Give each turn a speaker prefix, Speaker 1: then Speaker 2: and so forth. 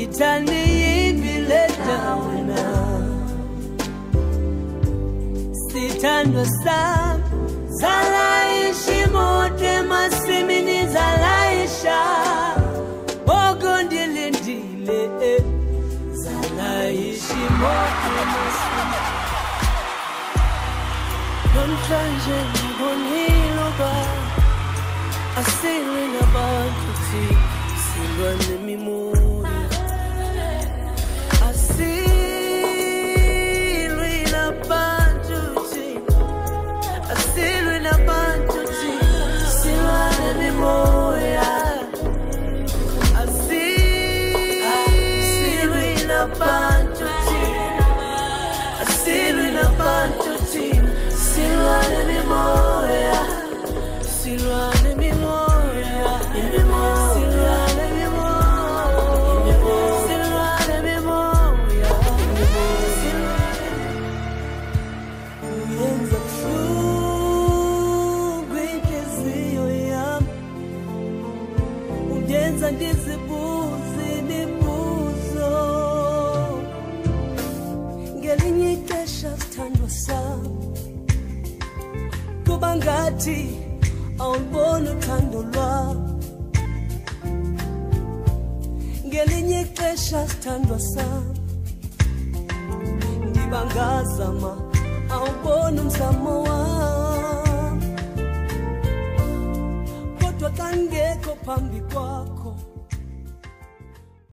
Speaker 1: itani ibileta wena sitando sam zalaishi mote masimini zalaisha bogondilindile zalaishi mote masimini Contranje boniloba asili na bantuti silwane mimuri asili na bantuti silwane mimuri asili na bantuti silwane memoria, silwane memoria, silwane memoria, silwane memoria, uyenza true gwinkeziyo yam, uyenza ndizibuzi mibuzo, ngelinye ixesha sithandwa sam. Kubangati awubona uthando lwam ngelinye ixesha sithandwa sam ndibangazama awubona umzamo wam kodwa kangekho phambi kwakho